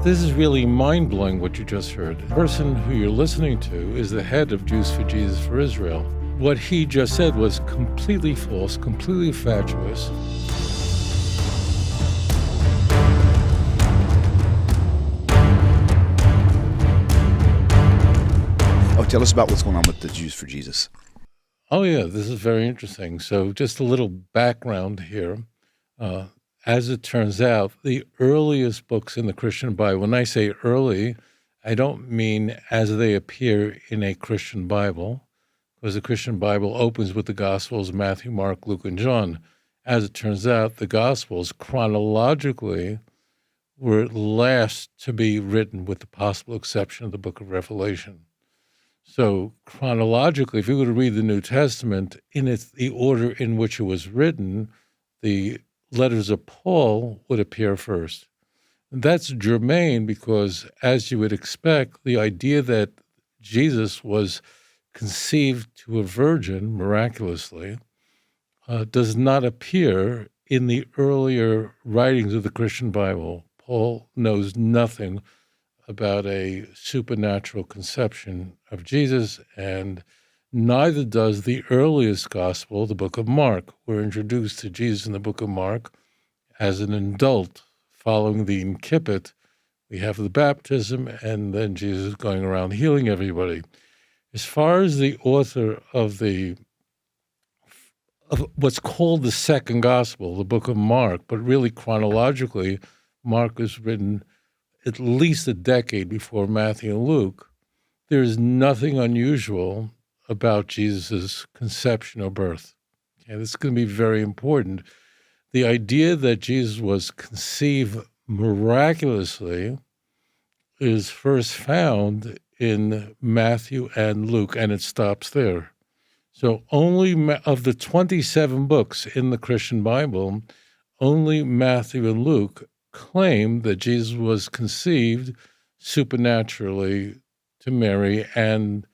This is really mind-blowing what you just heard. The person who you're listening to is the head of Jews for Jesus for Israel. What he just said was completely false, completely fatuous. Oh, tell us about what's going on with the Jews for Jesus. Oh, yeah, this is very interesting. So just a little background here. As it turns out, the earliest books in the Christian Bible, when I say early, I don't mean as they appear in a Christian Bible, because the Christian Bible opens with the Gospels, Matthew, Mark, Luke, and John. As it turns out, the Gospels chronologically were last to be written with the possible exception of the book of Revelation. So chronologically, if you were to read the New Testament in the order in which it was written, the letters of Paul would appear first. And that's germane because, as you would expect, the idea that Jesus was conceived to a virgin miraculously does not appear in the earlier writings of the Christian Bible. Paul knows nothing about a supernatural conception of Jesus, and neither does the earliest gospel, the book of Mark. We're introduced to Jesus in the book of Mark as an adult following the incipit. We have the baptism, and then Jesus going around healing everybody. As far as the author of what's called the second gospel, the book of Mark, but really chronologically, Mark was written at least a decade before Matthew and Luke. There is nothing unusual about Jesus' conception or birth. Okay, this is going to be very important. The idea that Jesus was conceived miraculously is first found in Matthew and Luke, and it stops there. So only of the 27 books in the Christian Bible, only Matthew and Luke claim that Jesus was conceived supernaturally to Mary and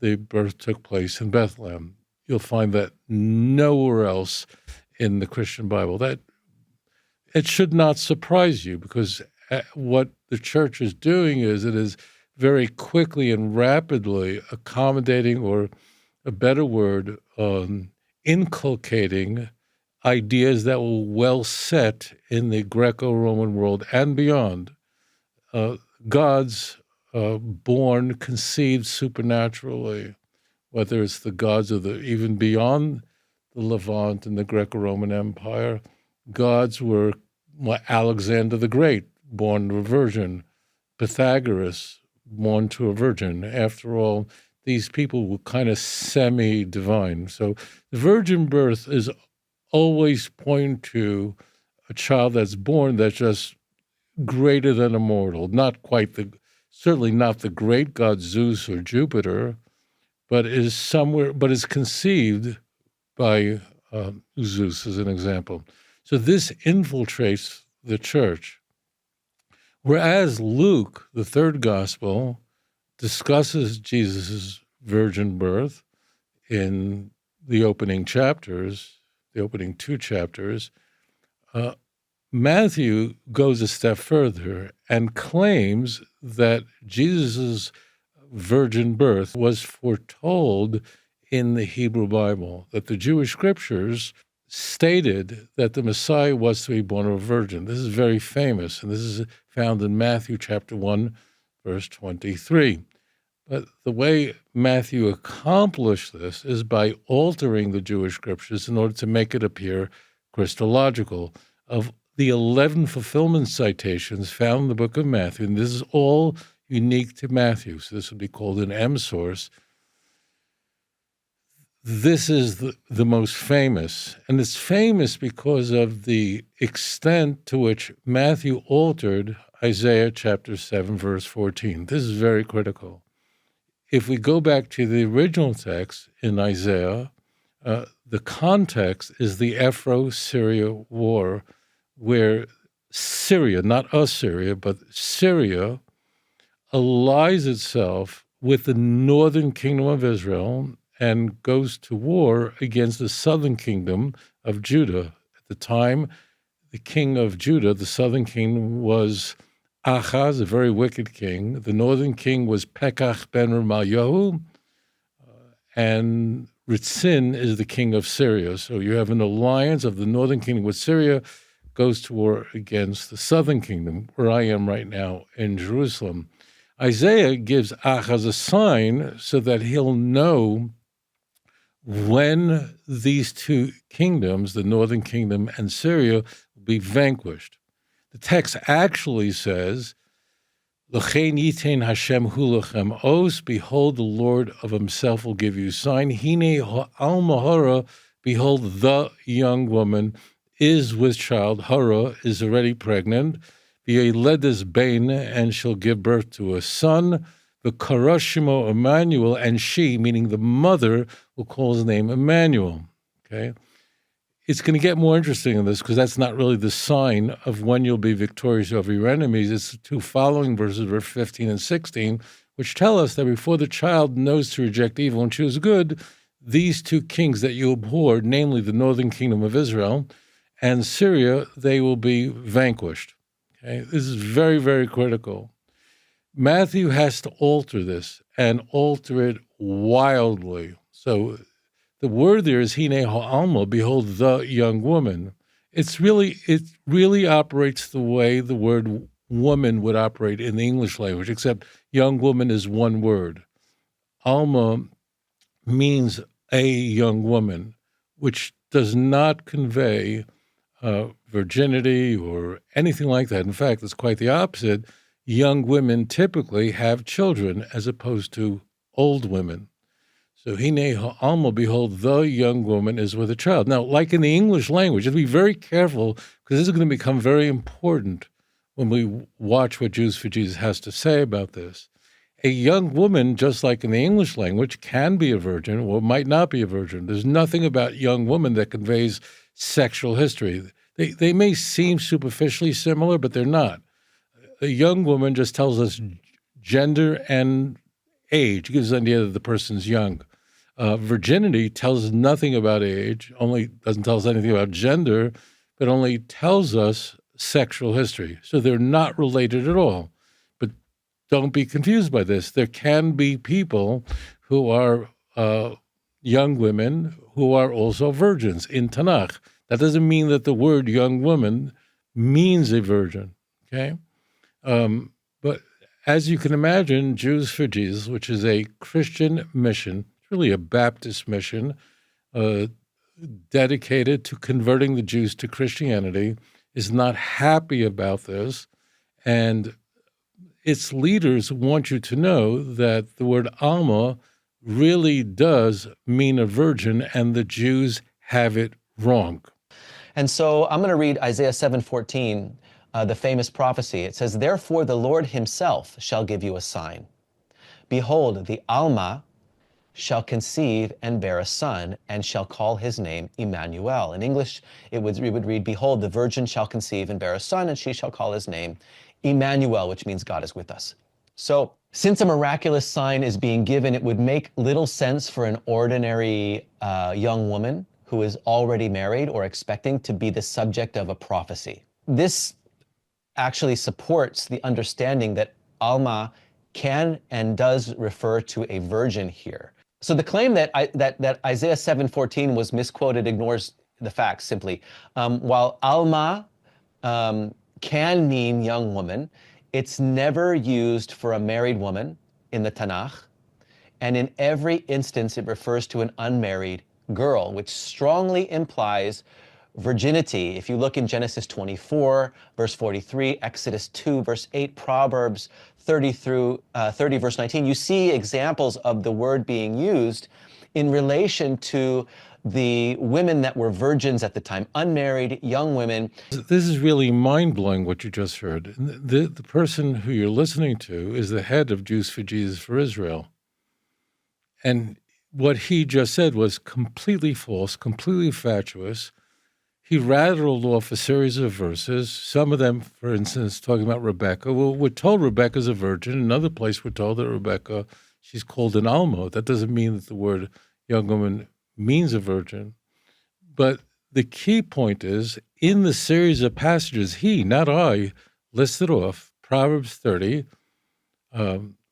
the birth took place in Bethlehem. You'll find that nowhere else in the Christian Bible. That it should not surprise you, because what the church is doing is it is very quickly and rapidly accommodating, or a better word, inculcating ideas that were well set in the Greco-Roman world and beyond. Gods born, conceived supernaturally, whether it's the gods of even beyond the Levant and the Greco-Roman Empire. Gods were Alexander the Great, born to a virgin. Pythagoras, born to a virgin. After all, these people were kind of semi-divine. So the virgin birth is always pointing to a child that's born that's just greater than a mortal, certainly not the great god Zeus or Jupiter, but is conceived by Zeus as an example. So this infiltrates the church. Whereas Luke, the third gospel, discusses Jesus' virgin birth in the opening chapters, the opening two chapters, Matthew goes a step further and claims that Jesus' virgin birth was foretold in the Hebrew Bible, that the Jewish scriptures stated that the Messiah was to be born of a virgin. This is very famous, and this is found in Matthew chapter 1, verse 23. But the way Matthew accomplished this is by altering the Jewish scriptures in order to make it appear Christological. Of the 11 fulfillment citations found in the book of Matthew, and this is all unique to Matthew, so this would be called an M source. This is the most famous, and it's famous because of the extent to which Matthew altered Isaiah chapter 7, verse 14. This is very critical. If we go back to the original text in Isaiah, the context is the Afro-Syria war, where Syria, not Assyria, but Syria allies itself with the northern kingdom of Israel and goes to war against the southern kingdom of Judah. At the time, the king of Judah, the southern kingdom, was Achaz, a very wicked king. The northern king was Pekach ben Ramalyahu, and Ritzin is the king of Syria. So you have an alliance of the northern kingdom with Syria, goes to war against the southern kingdom, where I am right now in Jerusalem. Isaiah gives Achaz a sign so that he'll know when these two kingdoms, the northern kingdom and Syria, will be vanquished. The text actually says, L'chein yitain Hashem hu lechem os, behold, the Lord of himself will give you a sign. Hine Alma hara, behold, the young woman is with child. Hara is already pregnant. V'yeledes bein, and she'll give birth to a son. The Karashimo Emmanuel, and she, meaning the mother, will call his name Emmanuel. Okay, it's going to get more interesting in this because that's not really the sign of when you'll be victorious over your enemies. It's the two following verses, verse 15 and 16, which tell us that before the child knows to reject evil and choose good, these two kings that you abhorred, namely the northern kingdom of Israel and Syria, they will be vanquished. Okay, this is very, very critical. Matthew has to alter this and alter it wildly. So the word there is hine ha'alma, behold the young woman. It really operates the way the word woman would operate in the English language, except young woman is one word. Alma means a young woman, which does not convey virginity or anything like that. In fact, it's quite the opposite. Young women typically have children as opposed to old women. So, hine ha'alma, behold, the young woman is with a child. Now, like in the English language, you have to be very careful because this is going to become very important when we watch what Jews for Jesus has to say about this. A young woman, just like in the English language, can be a virgin or might not be a virgin. There's nothing about young woman that conveys sexual history. They may seem superficially similar, but they're not. A young woman just tells us gender and age, gives the idea that the person's young. Virginity tells us nothing about age, only doesn't tell us anything about gender, but only tells us sexual history. So they're not related at all. But don't be confused by this. There can be people who are young women who are also virgins in Tanakh. That doesn't mean that the word young woman means a virgin, okay? But as you can imagine, Jews for Jesus, which is a Christian mission, really a Baptist mission, dedicated to converting the Jews to Christianity, is not happy about this. And its leaders want you to know that the word Alma really does mean a virgin, and the Jews have it wrong. And so I'm going to read Isaiah 7:14, the famous prophecy. It says, therefore the Lord himself shall give you a sign. Behold, the Alma shall conceive and bear a son, and shall call his name Emmanuel. In English, it would read, behold, the virgin shall conceive and bear a son, and she shall call his name Emmanuel, which means God is with us. So since a miraculous sign is being given, it would make little sense for an ordinary young woman who is already married or expecting to be the subject of a prophecy. This actually supports the understanding that Alma can and does refer to a virgin here. So the claim that Isaiah 7:14 was misquoted ignores the facts simply. While Alma can mean young woman, it's never used for a married woman in the Tanakh. And in every instance, it refers to an unmarried girl, which strongly implies virginity. If you look in Genesis 24, verse 43, Exodus 2, verse 8, Proverbs 30 through 30, verse 19, you see examples of the word being used in relation to the women that were virgins at the time, unmarried, young women. This is really mind-blowing what you just heard. The person who you're listening to is the head of Jews for Jesus for Israel. And what he just said was completely false, completely fatuous. He rattled off a series of verses, some of them, for instance, talking about Rebecca. Well, we're told Rebecca's a virgin. Another place we're told that Rebecca, she's called an Alma. That doesn't mean that the word young woman means a virgin. But the key point is, in the series of passages he, not I, listed off, Proverbs 30,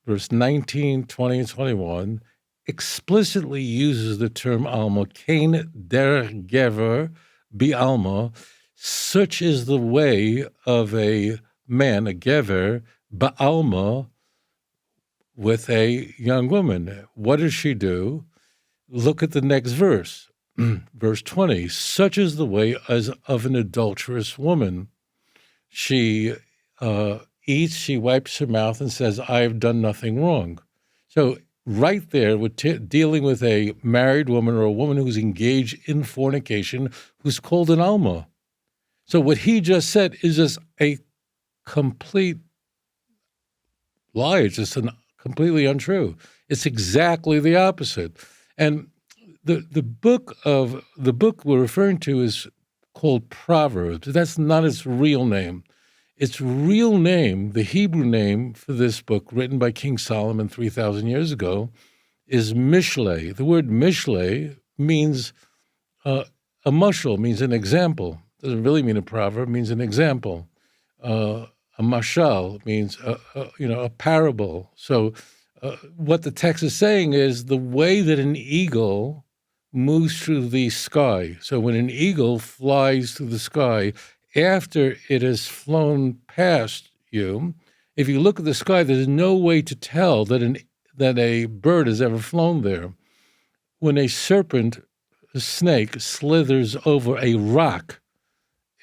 verse 19, 20, and 21, explicitly uses the term Alma, Kain der Gever bi Alma, such is the way of a man, a Gever, ba Alma, with a young woman. What does she do? Look at the next verse, verse 20. Such is the way as of an adulterous woman. She eats, she wipes her mouth and says, I have done nothing wrong. So right there, we're dealing with a married woman or a woman who's engaged in fornication who's called an Alma. So what he just said is just a complete lie. It's just completely untrue. It's exactly the opposite. And the book we're referring to is called Proverbs. That's not its real name. Its real name, the Hebrew name for this book, written by King Solomon 3,000 years ago, is Mishle. The word Mishle means a mashal, means an example. Doesn't really mean a proverb, means an example. A mashal means a parable. So what the text is saying is the way that an eagle moves through the sky. So when an eagle flies through the sky, after it has flown past you, if you look at the sky, there's no way to tell that a bird has ever flown there. When a snake slithers over a rock,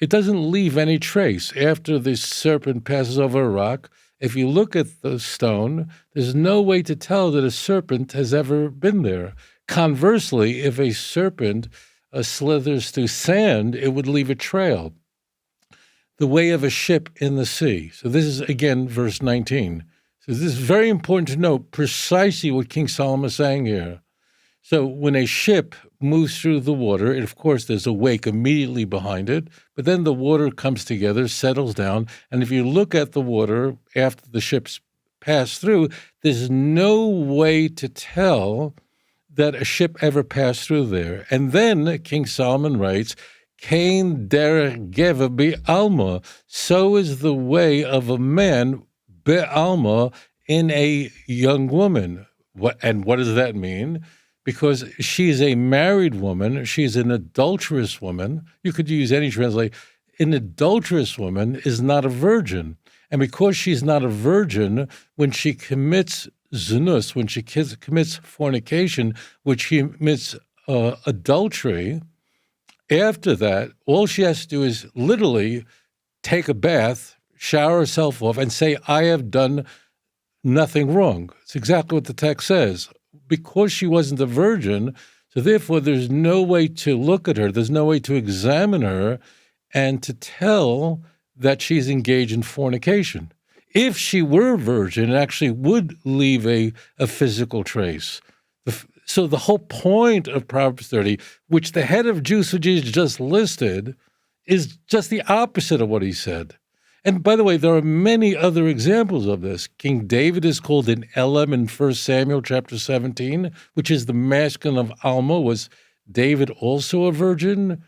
it doesn't leave any trace. After the serpent passes over a rock, if you look at the stone, there's no way to tell that a serpent has ever been there. Conversely, if a serpent slithers through sand, it would leave a trail. The way of a ship in the sea. So this is, again, verse 19. So this is very important to note precisely what King Solomon is saying here. So when a ship moves through the water, and of course there's a wake immediately behind it, but then the water comes together, settles down, and if you look at the water after the ship's passed through, there's no way to tell that a ship ever passed through there. And then King Solomon writes, Kain derech gever bi Alma, so is the way of a man bi Alma in a young woman. What does that mean? Because she's a married woman, she's an adulterous woman. You could use any translation. An adulterous woman is not a virgin. And because she's not a virgin, when she commits zunus, when she commits fornication, which she commits adultery, after that, all she has to do is literally take a bath, shower herself off, and say, I have done nothing wrong. It's exactly what the text says. Because she wasn't a virgin, so therefore there's no way to look at her, there's no way to examine her and to tell that she's engaged in fornication. If she were a virgin, it actually would leave a physical trace. So the whole point of Proverbs 30, which the head of Jews for Jesus just listed, is just the opposite of what he said. And by the way, there are many other examples of this. King David is called an Elam in 1 Samuel chapter 17, which is the masculine of Alma. Was David also a virgin?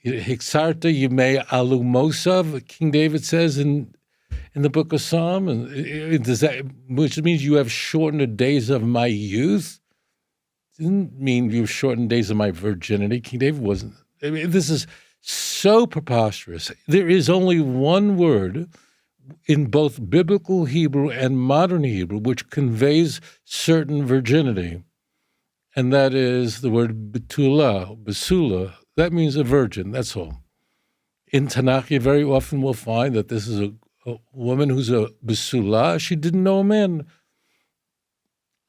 Hiksarta Yimei Alu Mosav, King David says in the book of Psalm, which means you have shortened the days of my youth. It didn't mean you've shortened days of my virginity. King David wasn't. I mean, this is so preposterous. There is only one word in both biblical Hebrew and modern Hebrew which conveys certain virginity, and that is the word basula. That means a virgin, that's all. In Tanakh, you very often will find that this is a woman who's a basula. She didn't know a man.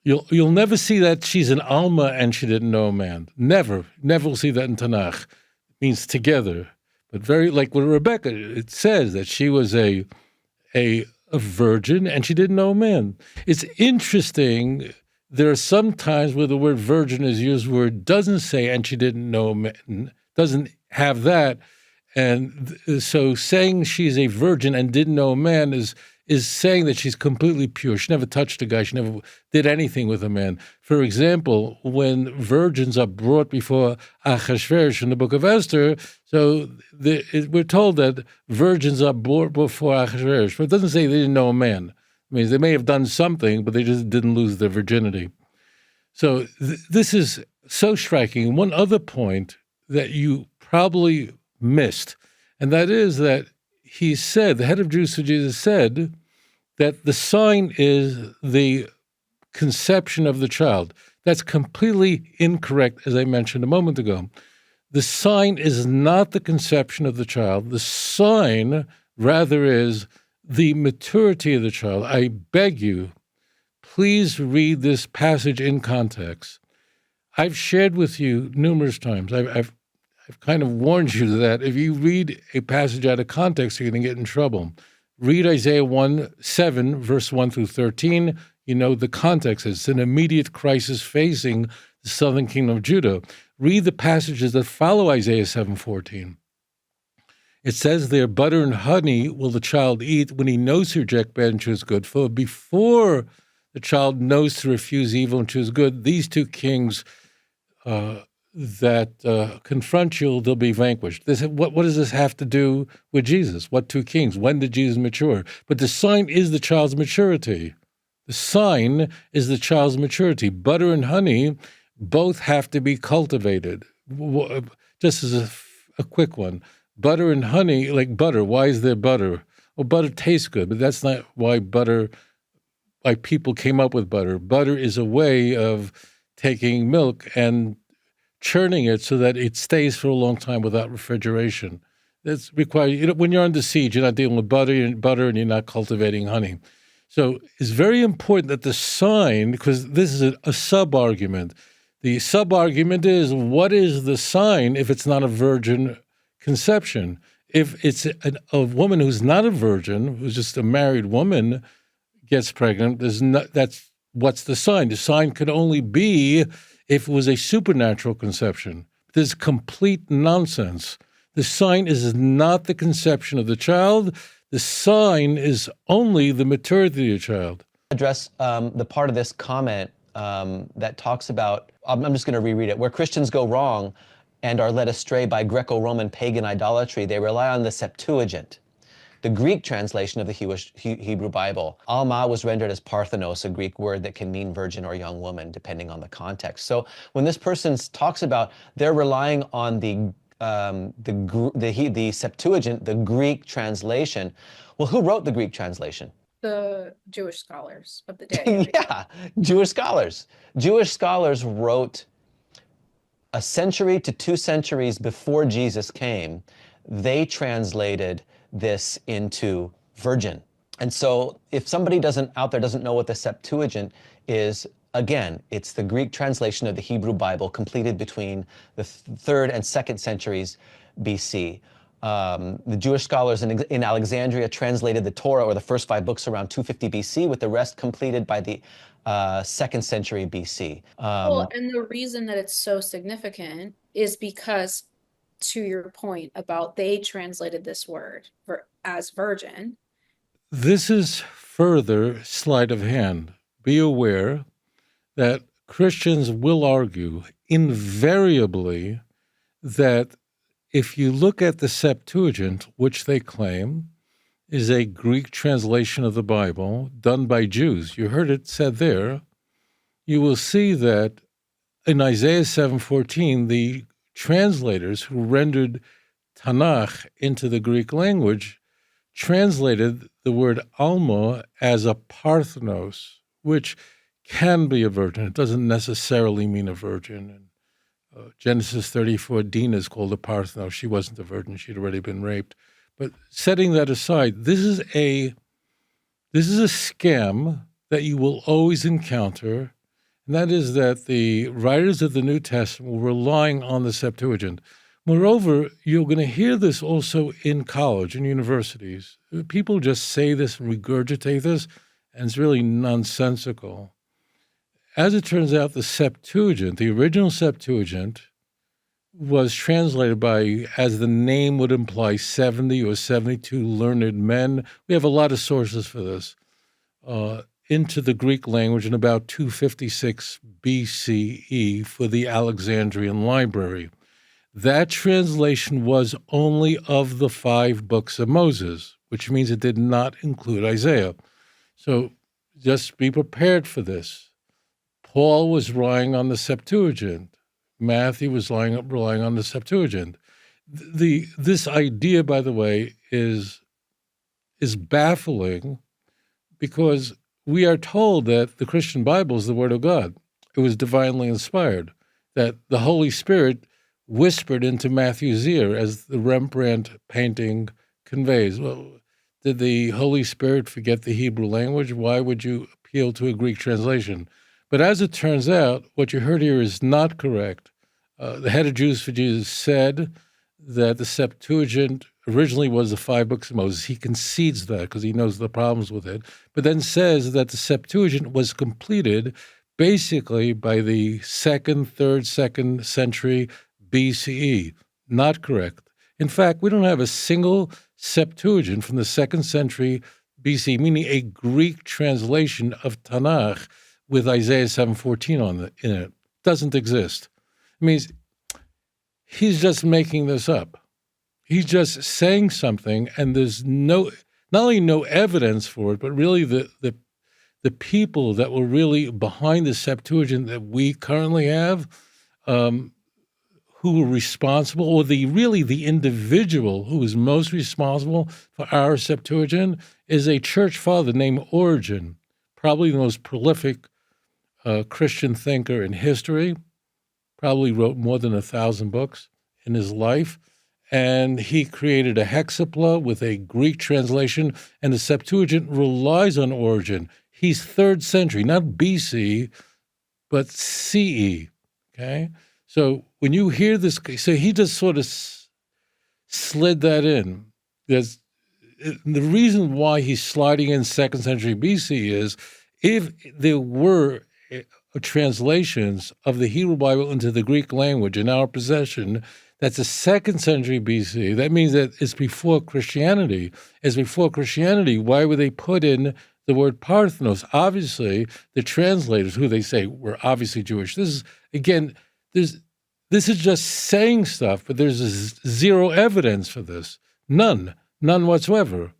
You'll never see that she's an Alma and she didn't know a man. Never will see that in Tanakh. Means together, but very like with Rebecca, it says that she was a virgin and she didn't know a man. It's interesting. There are some times where the word virgin is used where it doesn't say and she didn't know a man, doesn't have that, and so saying she's a virgin and didn't know a man is is saying that she's completely pure. She never touched a guy. She never did anything with a man. For example, when virgins are brought before Achashverosh in the book of Esther, so we're told that virgins are brought before Achashverosh, but it doesn't say they didn't know a man. I mean, they may have done something, but they just didn't lose their virginity. So this is so striking. One other point that you probably missed, and that is that he said, the head of Jews for Jesus said, that the sign is the conception of the child. That's completely incorrect, as I mentioned a moment ago. The sign is not the conception of the child. The sign, rather, is the maturity of the child. I beg you, please read this passage in context. I've shared with you numerous times. I've kind of warned you that if you read a passage out of context, you're going to get in trouble. Read Isaiah 1:7, verse 1 through 13. You know the context. It's an immediate crisis facing the southern kingdom of Judah. Read the passages that follow Isaiah 7:14. It says there, butter and honey will the child eat when he knows to reject bad and choose good. For before the child knows to refuse evil and choose good, these two kings that confront you, they'll be vanquished. What does this have to do with Jesus? What two kings? When did Jesus mature? But the sign is the child's maturity. The sign is the child's maturity. Butter and honey both have to be cultivated. Just as a quick one, butter and honey, like butter. Why is there butter? Well, butter tastes good, but that's not why people came up with butter. Butter is a way of taking milk and churning it so that it stays for a long time without refrigeration. That's required. When you're under siege, you're not dealing with butter and you're not cultivating honey. So it's very important that the sign, because this is a sub-argument. The sub-argument is, what is the sign if it's not a virgin conception? If it's a woman who's not a virgin, who's just a married woman, gets pregnant, that's what's the sign? The sign could only be if it was a supernatural conception. This is complete nonsense. The sign is not the conception of the child. The sign is only the maturity of the child. Address the part of this comment that talks about, I'm just going to reread it, where Christians go wrong and are led astray by Greco-Roman pagan idolatry, they rely on the Septuagint, the Greek translation of the Hebrew Bible. Alma was rendered as Parthenos, a Greek word that can mean virgin or young woman, depending on the context. So when this person talks about they're relying on the Septuagint, the Greek translation, well, who wrote the Greek translation? The Jewish scholars of the day. Yeah, Jewish scholars. Jewish scholars wrote a century to 2 centuries before Jesus came. They translated this into virgin. And so if somebody out there doesn't know what the Septuagint is, again, it's the Greek translation of the Hebrew Bible completed between the 3rd and 2nd centuries BC. The Jewish scholars in Alexandria translated the Torah, or the first 5 books, around 250 BC, with the rest completed by the 2nd century BC. Well, and the reason that it's so significant is because, to your point about they translated this word as virgin. This is further sleight of hand. Be aware that Christians will argue invariably that if you look at the Septuagint, which they claim is a Greek translation of the Bible done by Jews, you heard it said there, you will see that in Isaiah 7:14, the translators who rendered Tanakh into the Greek language translated the word Alma as a Parthenos, which can be a virgin. It doesn't necessarily mean a virgin. And Genesis 34, Dinah is called a Parthenos. She wasn't a virgin. She'd already been raped. But setting that aside, this is a scam that you will always encounter, and that is that the writers of the New Testament were relying on the Septuagint. Moreover, you're going to hear this also in college and universities. People just say this and regurgitate this, and it's really nonsensical. As it turns out, the Septuagint, the original Septuagint, was translated by, as the name would imply, 70 or 72 learned men. We have a lot of sources for this, into the Greek language in about 256 BCE for the Alexandrian library. That translation was only of the 5 books of Moses, which means it did not include Isaiah. So just be prepared for this. Paul was relying on the Septuagint. Matthew was relying on the Septuagint. This idea, by the way, is baffling because we are told that the Christian Bible is the Word of God. It was divinely inspired, that the Holy Spirit whispered into Matthew's ear, as the Rembrandt painting conveys. Well, did the Holy Spirit forget the Hebrew language? Why would you appeal to a Greek translation? But as it turns out, what you heard here is not correct. The head of Jews for Jesus said that the Septuagint originally was the 5 books of Moses. He concedes that because he knows the problems with it, but then says that the Septuagint was completed basically by the 2nd century BCE. Not correct. In fact, we don't have a single Septuagint from the 2nd century BC, meaning a Greek translation of Tanakh with Isaiah 7:14 in it. Doesn't exist. It means he's just making this up. He's just saying something, and there's not only no evidence for it, but really the people that were really behind the Septuagint that we currently have, who were responsible, or the individual who is most responsible for our Septuagint is a church father named Origen, probably the most prolific Christian thinker in history, probably wrote more than 1,000 books in his life. And he created a hexapla with a Greek translation, and the Septuagint relies on Origen. He's 3rd century, not BC, but CE, okay? So when you hear this, so he just sort of slid that in. The reason why he's sliding in 2nd century BC is if there were translations of the Hebrew Bible into the Greek language in our possession, that's the 2nd century BC. That means that it's before Christianity. As before Christianity, why would they put in the word Parthenos? Obviously, the translators, who they say were obviously Jewish. This is, again, this is just saying stuff, but there's zero evidence for this. None whatsoever.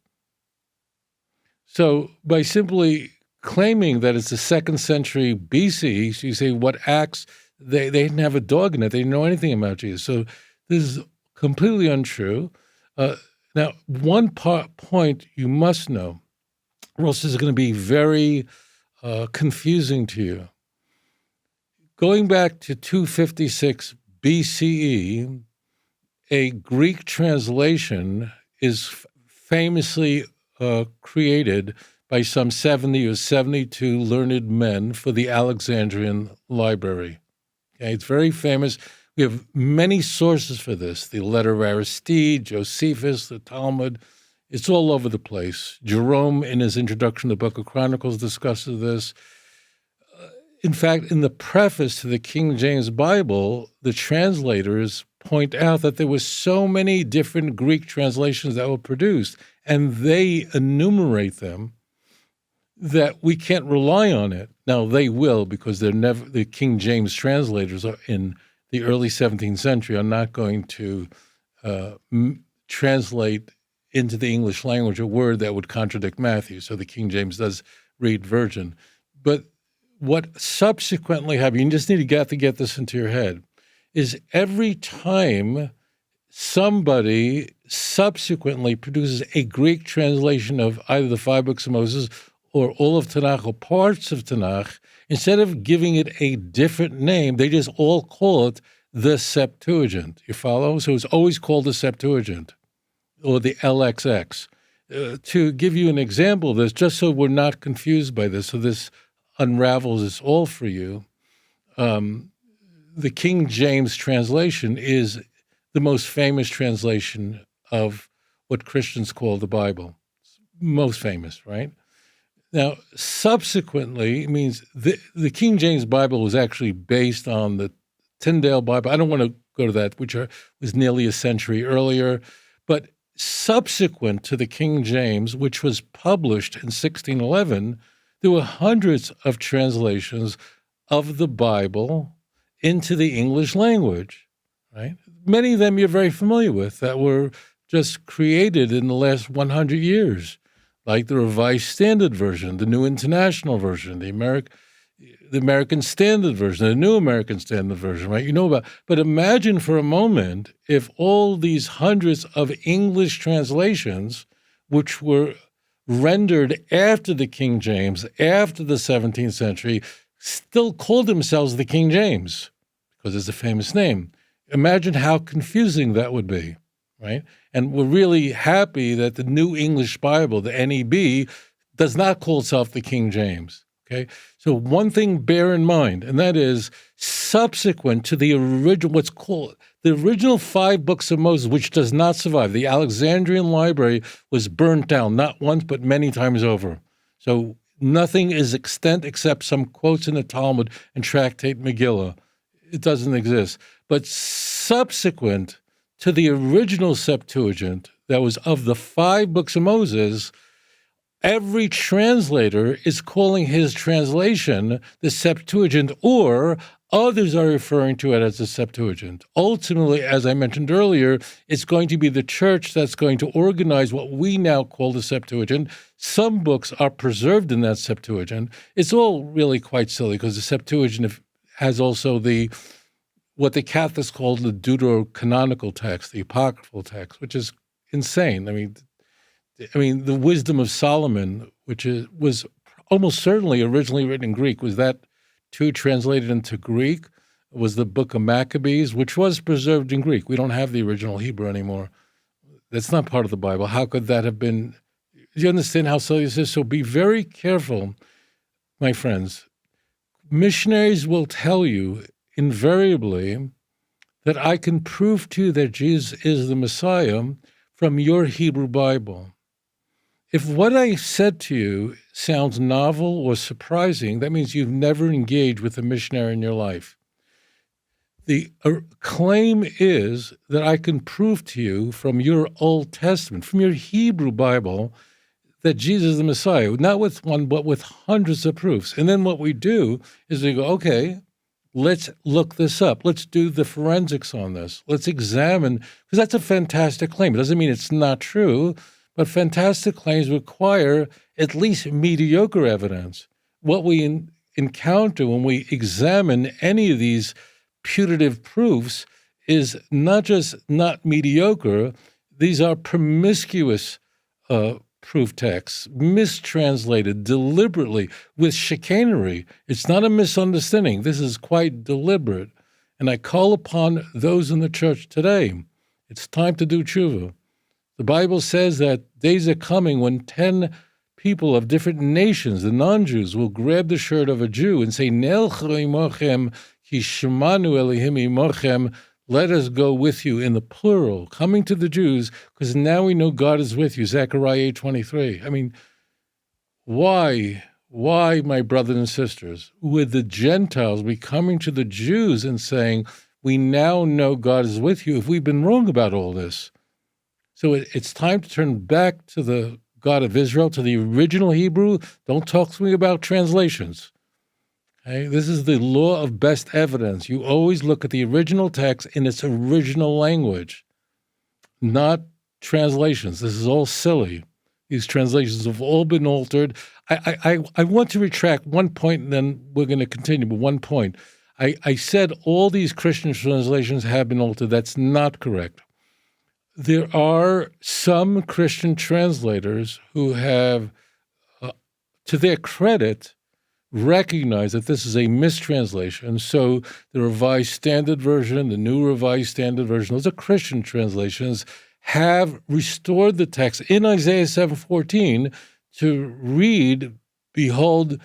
So by simply claiming that it's the 2nd century BC, so you say what Acts, they didn't have a dog in it. They didn't know anything about Jesus. So this is completely untrue. Now, one point you must know, or else this is going to be very confusing to you. Going back to 256 BCE, a Greek translation is famously created by some 70 or 72 learned men for the Alexandrian library. Okay, it's very famous. We have many sources for this. The letter of Aristide, Josephus, the Talmud. It's all over the place. Jerome, in his introduction to the Book of Chronicles, discusses this. In fact, in the preface to the King James Bible, the translators point out that there were so many different Greek translations that were produced, and they enumerate them, that we can't rely on it. Now, they will, because the King James translators are in the early 17th century are not going to translate into the English language a word that would contradict Matthew. So the King James does read virgin. But what subsequently happened, you just need to get this into your head, is every time somebody subsequently produces a Greek translation of either the 5 books of Moses or all of Tanakh or parts of Tanakh, instead of giving it a different name, they just all call it the Septuagint. You follow? So it's always called the Septuagint or the LXX. To give you an example of this, just so we're not confused by this, so this unravels this all for you, the King James translation is the most famous translation of what Christians call the Bible. Most famous, right? Now, subsequently, it means the King James Bible was actually based on the Tyndale Bible. I don't want to go to that, which was nearly a century earlier. But subsequent to the King James, which was published in 1611, there were hundreds of translations of the Bible into the English language, right? Many of them you're very familiar with that were just created in the last 100 years, like the Revised Standard Version, the New International Version, the American Standard Version, the New American Standard Version, right? You know about, but imagine for a moment if all these hundreds of English translations, which were rendered after the King James, after the 17th century, still called themselves the King James, because it's a famous name. Imagine how confusing that would be, right? And we're really happy that the New English Bible, the NEB, does not call itself the King James. Okay, so one thing bear in mind, and that is subsequent to the original, what's called the original 5 books of Moses, which does not survive. The Alexandrian library was burnt down, not once, but many times over. So nothing is extant except some quotes in the Talmud and Tractate Megillah. It doesn't exist. But subsequent to the original Septuagint, that was of the 5 books of Moses, every translator is calling his translation the Septuagint, or others are referring to it as the Septuagint. Ultimately, as I mentioned earlier, it's going to be the church that's going to organize what we now call the Septuagint. Some books are preserved in that Septuagint. It's all really quite silly because the Septuagint has also what the Catholics call the deuterocanonical text, the apocryphal text, which is insane. I mean, the Wisdom of Solomon, which was almost certainly originally written in Greek, was that too translated into Greek? It was the Book of Maccabees, which was preserved in Greek. We don't have the original Hebrew anymore. That's not part of the Bible. How could that have been? Do you understand how silly this is? So be very careful, my friends. Missionaries will tell you invariably that I can prove to you that Jesus is the Messiah from your Hebrew Bible. If what I said to you sounds novel or surprising, that means you've never engaged with a missionary in your life. The claim is that I can prove to you from your Old Testament, from your Hebrew Bible, that Jesus is the Messiah, not with one, but with hundreds of proofs. And then what we do is we go, okay, let's look this up. Let's do the forensics on this. Let's examine, because that's a fantastic claim. It doesn't mean it's not true, but fantastic claims require at least mediocre evidence. What we encounter when we examine any of these putative proofs is not just not mediocre, these are promiscuous proof texts, mistranslated deliberately with chicanery. It's not a misunderstanding. This is quite deliberate. And I call upon those in the church today. It's time to do tshuva. The Bible says that days are coming when 10 people of different nations, the non-Jews, will grab the shirt of a Jew and say, Nelchu imochem ki shemanu Elohim imochem, let us go with you, in the plural, coming to the Jews, because now we know God is with you, Zechariah 8:23. I mean, why, my brothers and sisters, would the Gentiles be coming to the Jews and saying, we now know God is with you, if we've been wrong about all this? So it's time to turn back to the God of Israel, to the original Hebrew. Don't talk to me about translations. Okay? This is the law of best evidence. You always look at the original text in its original language, not translations. This is all silly. These translations have all been altered. I want to retract one point, and then we're going to continue, but one point. I said all these Christian translations have been altered. That's not correct. There are some Christian translators who have, to their credit, recognized that this is a mistranslation. So the Revised Standard Version, the New Revised Standard Version, those are Christian translations, have restored the text in Isaiah 7:14 to read, behold,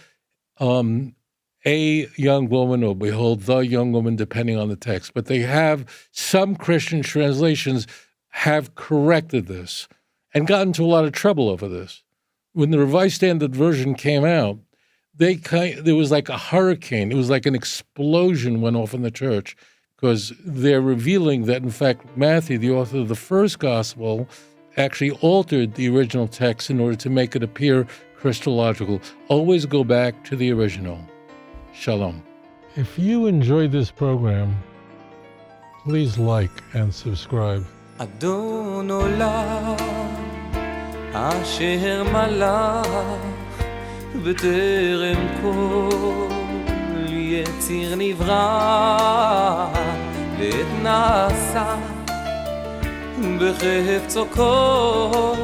a young woman, or behold, the young woman, depending on the text. But they have, some Christian translations have corrected this and got into a lot of trouble over this. When the Revised Standard Version came out, there was like a hurricane. It was like an explosion went off in the church because they're revealing that, in fact, Matthew, the author of the first gospel, actually altered the original text in order to make it appear Christological. Always go back to the original. Shalom. If you enjoyed this program, please like and subscribe. אדון עולם אשר מלך בטרם כל יציר נברא לעת נעשה בחפצו כל